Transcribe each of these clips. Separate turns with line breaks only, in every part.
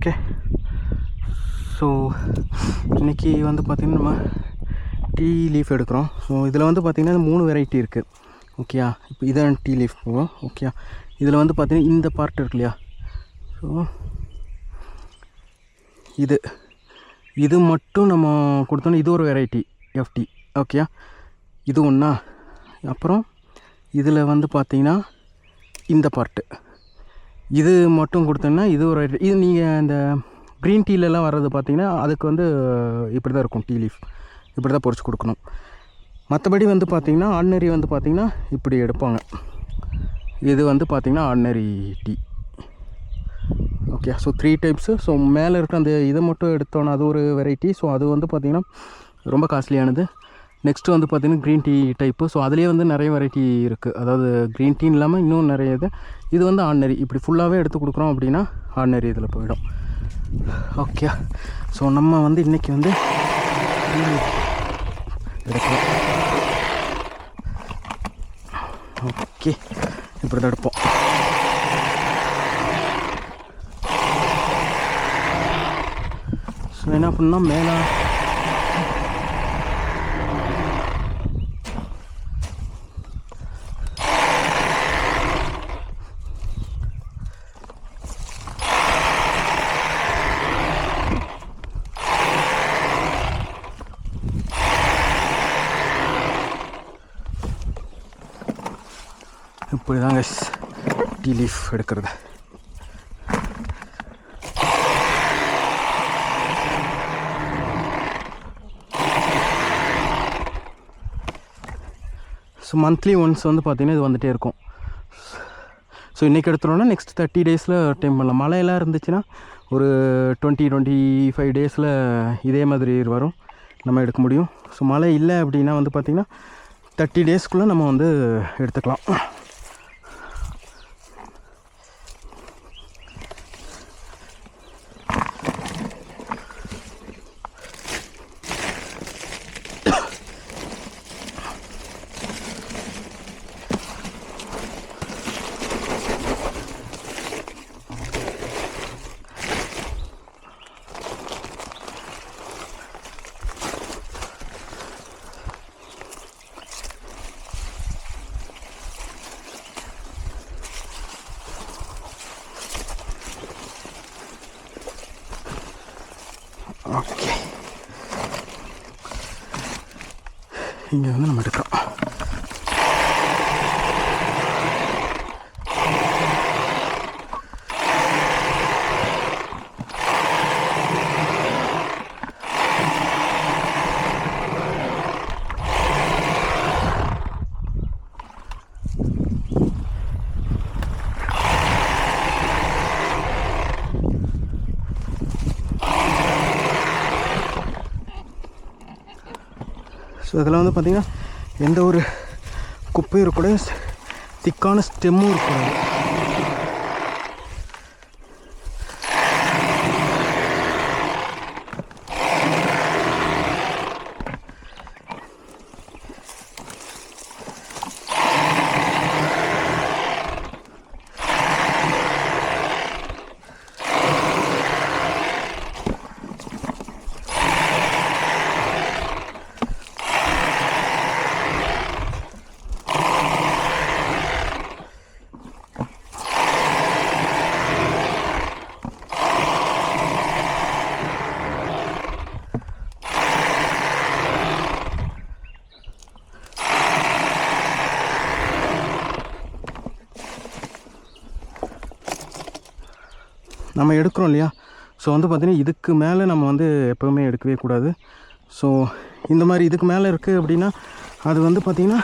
Okay. So இன்றைக்கி வந்து பார்த்திங்கன்னா நம்ம டீ லீஃப் எடுக்கிறோம். ஸோ இதில் வந்து பார்த்திங்கன்னா 3 வெரைட்டி இருக்குது. ஓகேயா, இப்போ இதான் டீ லீஃப் போகும். ஓகேயா, இதில் வந்து பார்த்திங்கன்னா இந்த பார்ட் இருக்கு இல்லையா, ஸோ இது மட்டும் நம்ம கொடுத்தோன்னா இது ஒரு வெரைட்டி எஃப்டி. ஓகேயா, இது ஒன்றா. அப்புறம் இதில் வந்து பார்த்திங்கன்னா இந்த பார்ட்டு இது மட்டும் கொடுத்தோன்னா இது ஒரு வெரைட்டி. இது நீங்கள் இந்த க்ரீன் டீலெலாம் வர்றது பார்த்திங்கன்னா அதுக்கு வந்து இப்படி தான் இருக்கும். டீ லீஃப் இப்படி தான் பொறிச்சு கொடுக்கணும். மற்றபடி வந்து பார்த்திங்கன்னா ஆர்டினரி வந்து பார்த்திங்கன்னா இப்படி எடுப்பாங்க. இது வந்து பார்த்திங்கன்னா ordinary tea. Okay, so 3 types. So மேலே இருக்க அந்த இதை மட்டும் எடுத்தோன்னா அது ஒரு வெரைட்டி. ஸோ அது வந்து பார்த்திங்கன்னா ரொம்ப காஸ்ட்லியானது. நெக்ஸ்ட்டு வந்து பார்த்திங்கன்னா க்ரீன் டீ டைப்பு. ஸோ அதுலேயே வந்து நிறைய வெரைட்டி இருக்குது. அதாவது க்ரீன் டீ இல்லாமல் இன்னும் நிறைய இது வந்து ஆர்டினரி. இப்படி ஃபுல்லாகவே எடுத்து கொடுக்குறோம் அப்படின்னா ஆர்டினரி இதில் போயிடும். ஓகே, ஸோ நம்ம வந்து இன்றைக்கி வந்து எடுக்கலாம். ஓகே, இப்படி தான் எடுப்போம். ஸோ என்ன பண்ணால் மேலே இப்படி தாங்க டீ லீஃப் எடுக்கிறது. ஸோ மந்த்லி ஒன்ஸ் வந்து பார்த்திங்கன்னா இது வந்துகிட்டே இருக்கும். ஸோ இன்றைக்கி எடுத்துட்டோன்னா நெக்ஸ்ட் 30 டேஸில் டைம் பண்ணலாம். மழையெல்லாம் இருந்துச்சுன்னா ஒரு 20-25 டேஸில் இதே மாதிரி வரும், நம்ம எடுக்க முடியும். ஸோ மழை இல்லை அப்படின்னா வந்து பார்த்திங்கன்னா 30 டேஸ்க்குள்ளே நம்ம வந்து எடுத்துக்கலாம். ஓகே, இங்கே வந்து நம்ம எடுக்கிறோம். ஸோ இதில் வந்து பார்த்திங்கன்னா எந்த ஒரு குப்பையும் இருக்கக்கூடாது, திக்கான ஸ்டெம்மும் இருக்கக்கூடாது. நம்ம எடுக்கிறோம் இல்லையா, ஸோ வந்து பார்த்திங்கன்னா இதுக்கு மேலே நம்ம வந்து எப்போவுமே எடுக்கவே கூடாது. ஸோ இந்த மாதிரி இதுக்கு மேலே இருக்குது அப்படின்னா அது வந்து பார்த்திங்கன்னா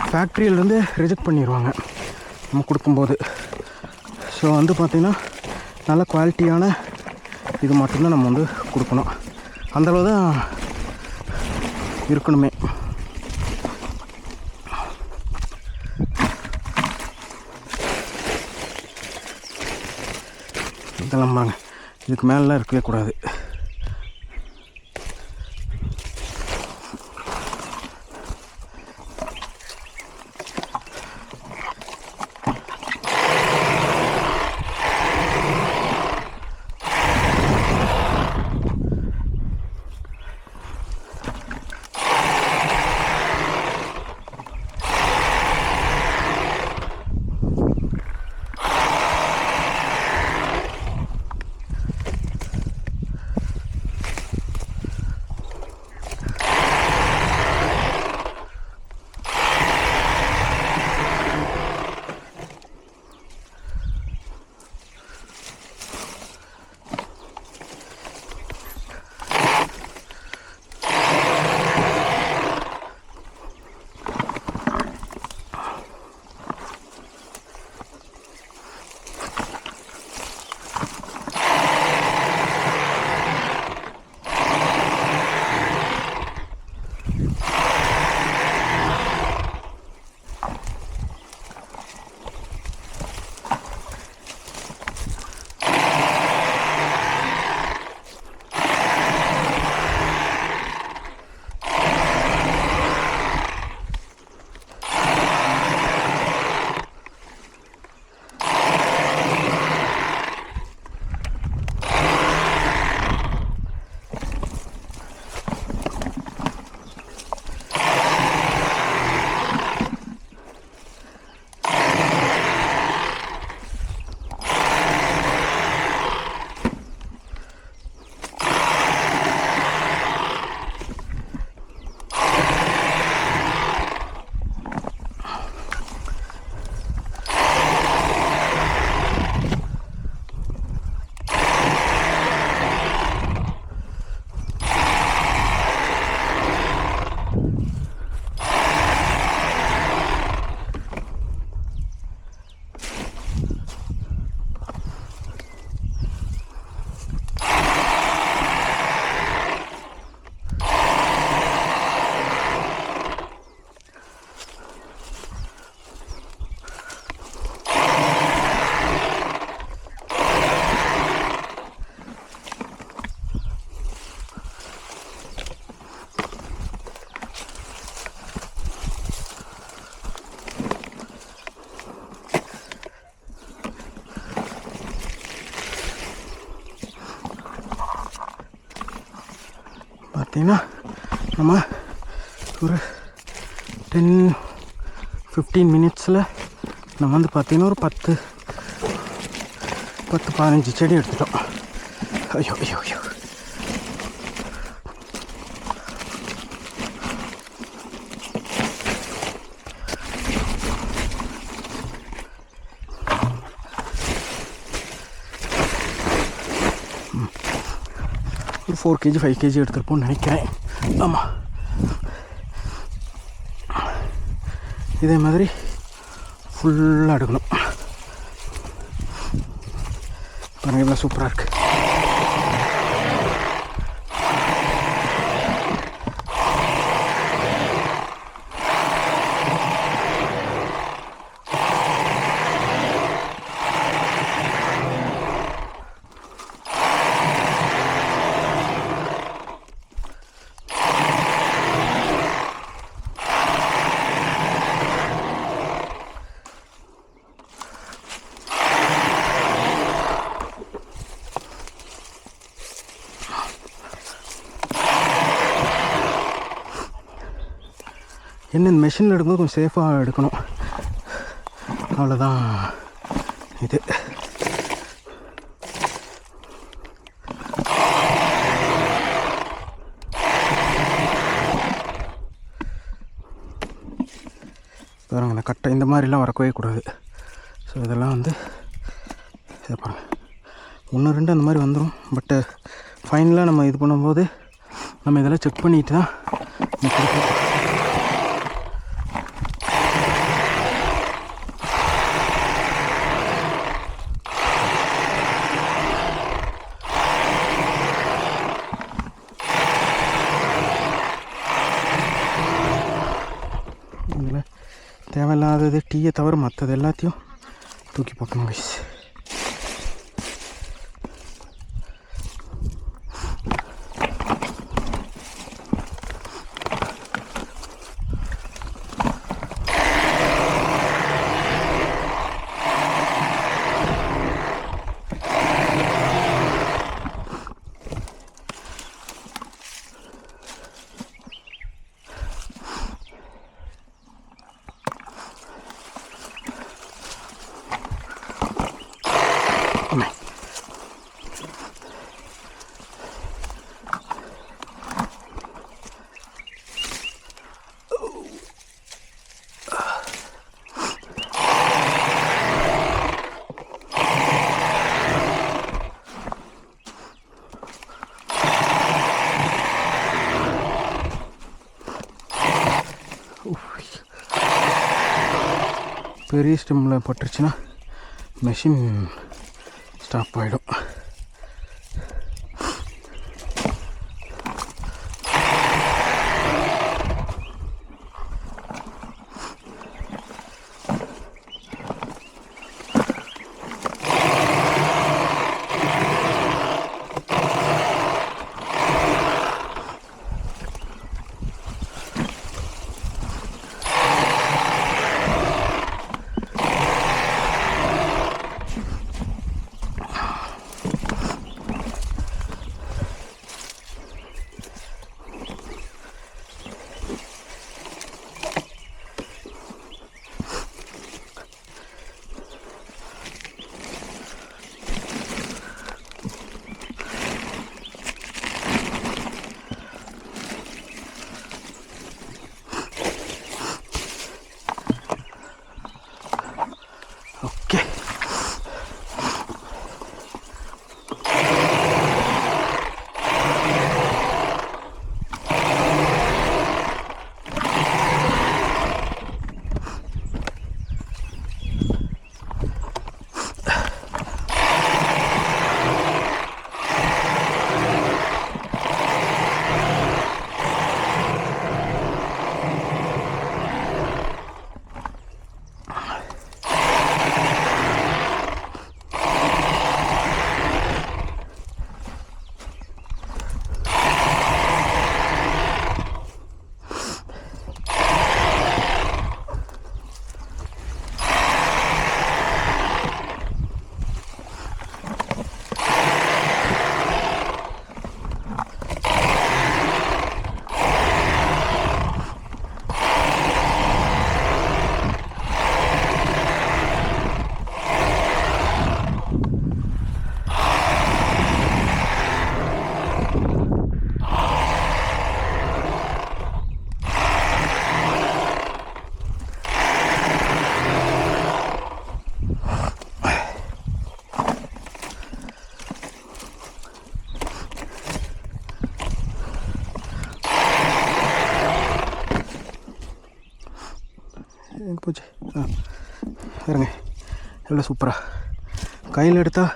ஃபேக்ட்ரியிலேருந்து ரிஜெக்ட் பண்ணிடுவாங்க நம்ம கொடுக்கும்போது. ஸோ வந்து பார்த்திங்கன்னா நல்ல குவாலிட்டியான இது மட்டும்தான் நம்ம வந்து கொடுக்கணும். அந்தளவு தான் இருக்கணுமே. இதெல்லாம் பாருங்க, இதுக்கு மேலாம் இருக்கவே கூடாது. பார்த்திங்கன்னா நம்ம ஒரு 10-15 மினிட்ஸில் நம்ம வந்து பார்த்திங்கன்னா ஒரு 10-15 செடி எடுத்துட்டோம். ஐயோ ஐயோ ஐயோ. ஒரு 4 kg 5 kg எடுத்துருப்போம்னு நினைக்கிறேன். ஆமாம், இதே மாதிரி ஃபுல்லாக எடுக்கணும். பாருங்கள் இவ்வளோ சூப்பராக இருக்குது. என்ன இந்த மெஷினில் எடுக்கும்போது கொஞ்சம் சேஃபாக எடுக்கணும், அவ்வளோதான். இது பாருங்கள், இந்த கட்டை இந்த மாதிரிலாம் வரக்கவே கூடாது. ஸோ இதெல்லாம் வந்து இதை பாருங்கள், 1-2 அந்த மாதிரி வந்துடும். பட்டு ஃபைனலாக நம்ம இது பண்ணும்போது நம்ம இதெல்லாம் செக் பண்ணிட்டு தான் கொடுப்போம். தேவையில்லாதது டீயை தவிர மற்றது எல்லாத்தையும் தூக்கி போட்டணும் கைஸ். பெரிய ஸ்டெம்மில் பட்டுருச்சுன்னா மெஷின் ஸ்டாப் ஆகிடும். போச்சு. பாருங்க எவ்வளோ சூப்பராக கையில் எடுத்தால்.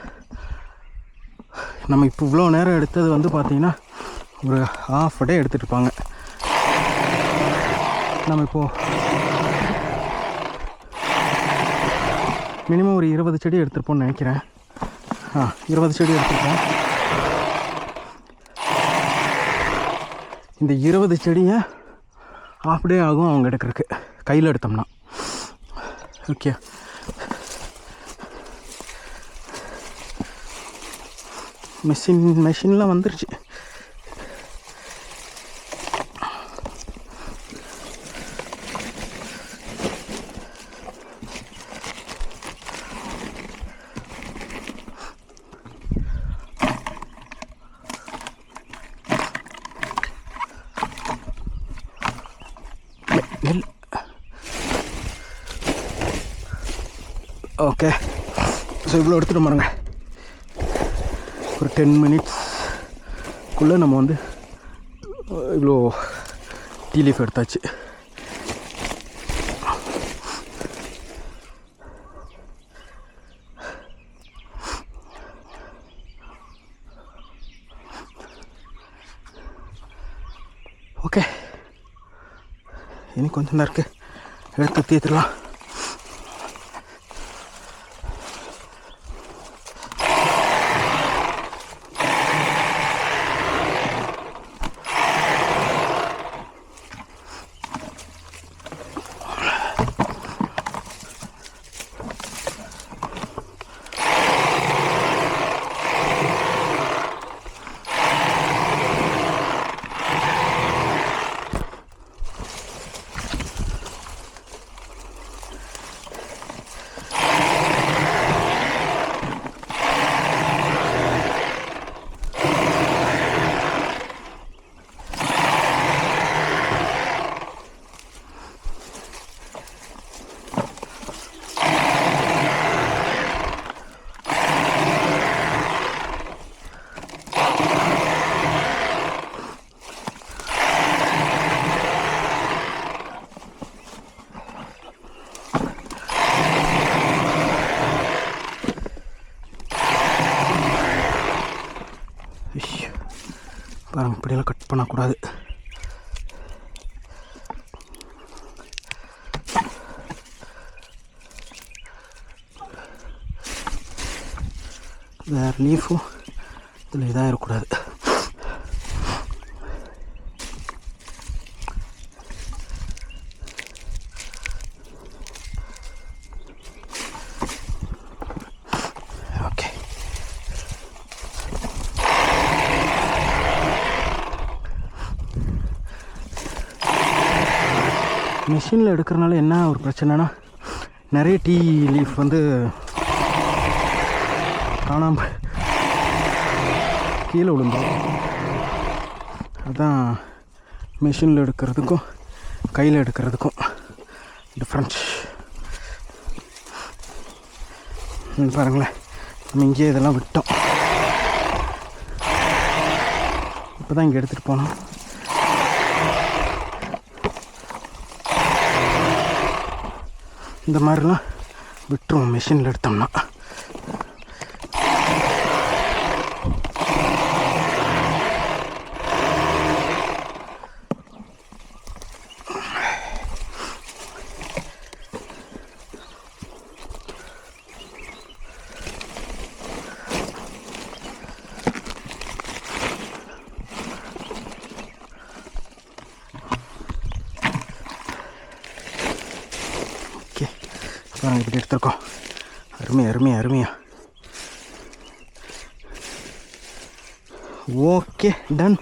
நம்ம இப்போ இவ்வளோ நேரம் எடுத்தது வந்து பார்த்திங்கன்னா ஒரு ½ டே எடுத்துகிட்டு இருப்பாங்க. நம்ம இப்போது மினிமம் ஒரு 20 செடி எடுத்துருப்போம்னு நினைக்கிறேன். 20 செடி எடுத்துருப்போம். இந்த 20 செடியை ½ டே ஆகும் அவங்க எடுக்கிறதுக்கு கையில் எடுத்தோம்னா. ஓகே, மெஷின்லாம் வந்துருச்சு. ஓகே, ஸோ இவ்வளோ எடுத்துகிட்டு பாருங்க. ஒரு 10 மினிட்ஸ்க்குள்ளே நம்ம வந்து இவ்வளோ டீ லீஃப் எடுத்தாச்சு. ஓகே, இனி கொஞ்சம் தான் இருக்குது, எடுத்து தீர்த்துடலாம். பாருங்க, இப்படியெல்லாம் கட் பண்ணக்கூடாது. வேறு லீஃபும் இதில் இதாக இருக்கக்கூடாது. மிஷினில் எடுக்கிறனால என்ன ஒரு பிரச்சனைனா, நிறைய டீ லீஃப் வந்து காணாமல் கீழே விழுந்துடும். அதுதான் மிஷினில் எடுக்கிறதுக்கும் கையில் எடுக்கிறதுக்கும் டிஃப்ரென்ஸ். பாருங்களேன், நம்ம இங்கேயே இதெல்லாம் விட்டோம். இப்போ தான் இங்கே எடுத்துகிட்டு போனோம். இந்த மாதிரிலாம் விட்டுருவோம் மிஷினில் எடுத்தோம்னா. பாருங்க, இப்படி எடுத்துருக்கோம். அருமையா. Okay, ton.